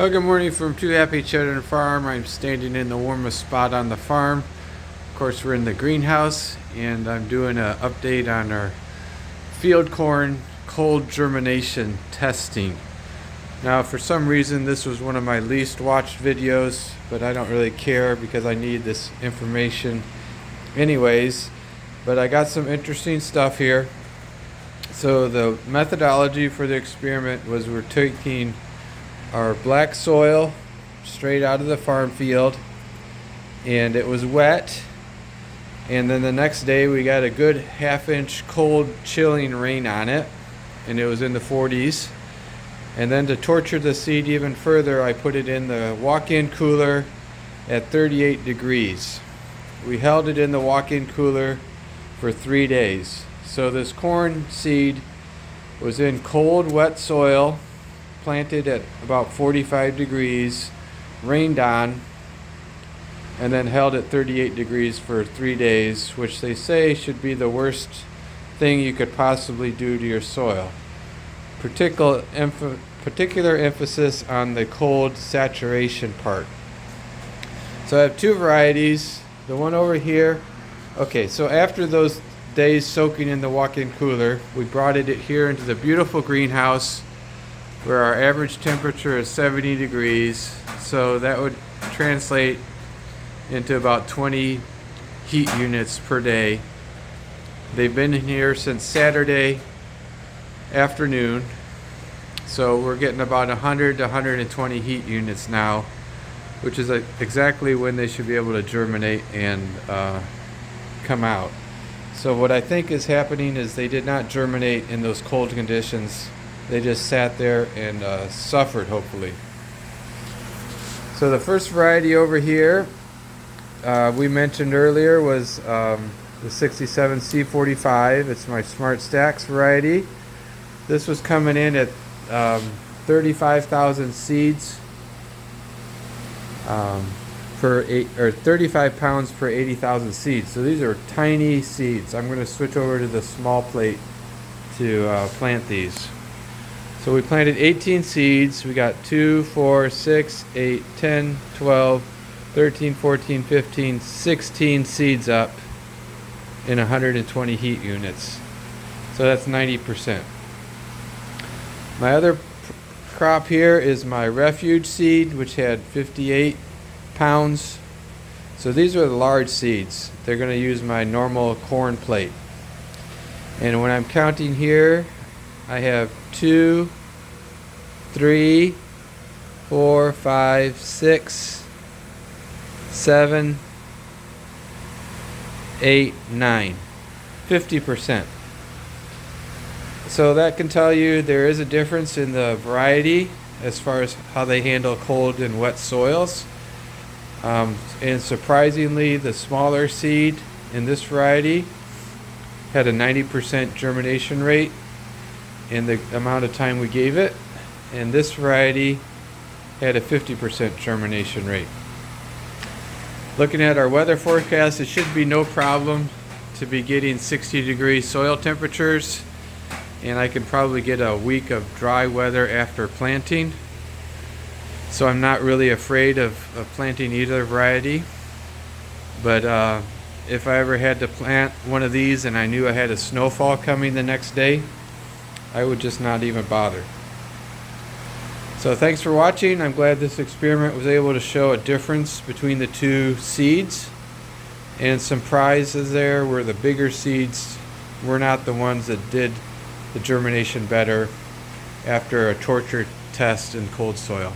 Well, good morning from Two Happy Children Farm. I'm standing in the warmest spot on the farm. Of course, we're in the greenhouse, and I'm doing an update on our field corn cold germination testing. Now, for some reason, this was one of my least watched videos, but I don't really care because I need this information anyways. But I got some interesting stuff here. So the methodology for the experiment was we're taking our black soil straight out of the farm field, and it was wet, and then the next day we got a good half-inch cold chilling rain on it, and it was in the 40s. And then to torture the seed even further, I put it in the walk-in cooler at 38 degrees. We held it in the walk-in cooler for 3 days. So this corn seed was in cold, wet soil, planted at about 45 degrees, rained on, and then held at 38 degrees for 3 days, which they say should be the worst thing you could possibly do to your soil. Particular emphasis on the cold saturation part. So I have two varieties. The one over here, okay, so after those days soaking in the walk-in cooler, we brought it here into the beautiful greenhouse where our average temperature is 70 degrees, so that would translate into about 20 heat units per day. They've been in here since Saturday afternoon, so we're getting about 100 to 120 heat units now, which is exactly when they should be able to germinate and come out. So what I think is happening is they did not germinate in those cold conditions. They just sat there and suffered, hopefully. So the first variety over here we mentioned earlier was the 67C45. It's my Smart Stacks variety. This was coming in at 35,000 seeds per 35 pounds per 80,000 seeds. So these are tiny seeds. I'm going to switch over to the small plate to plant these. So we planted 18 seeds. We got 2, 4, 6, 8, 10, 12, 13, 14, 15, 16 seeds up in 120 heat units. So that's 90%. My other crop here is my refuge seed, which had 58 pounds. So these are the large seeds. They're going to use my normal corn plate. And when I'm counting here, I have 2, 3, 4, 5, 6, 7, 8, 9. 50%. So that can tell you there is a difference in the variety as far as how they handle cold and wet soils. And surprisingly, the smaller seed in this variety had a 90% germination rate in the amount of time we gave it, and this variety had a 50% germination rate. Looking at our weather forecast, it should be no problem to be getting 60-degree soil temperatures, and I can probably get a week of dry weather after planting. So I'm not really afraid of planting either variety. But if I ever had to plant one of these and I knew I had a snowfall coming the next day, I would just not even bother. So thanks for watching. I'm glad this experiment was able to show a difference between the two seeds. And some prizes there were the bigger seeds were not the ones that did the germination better after a torture test in cold soil.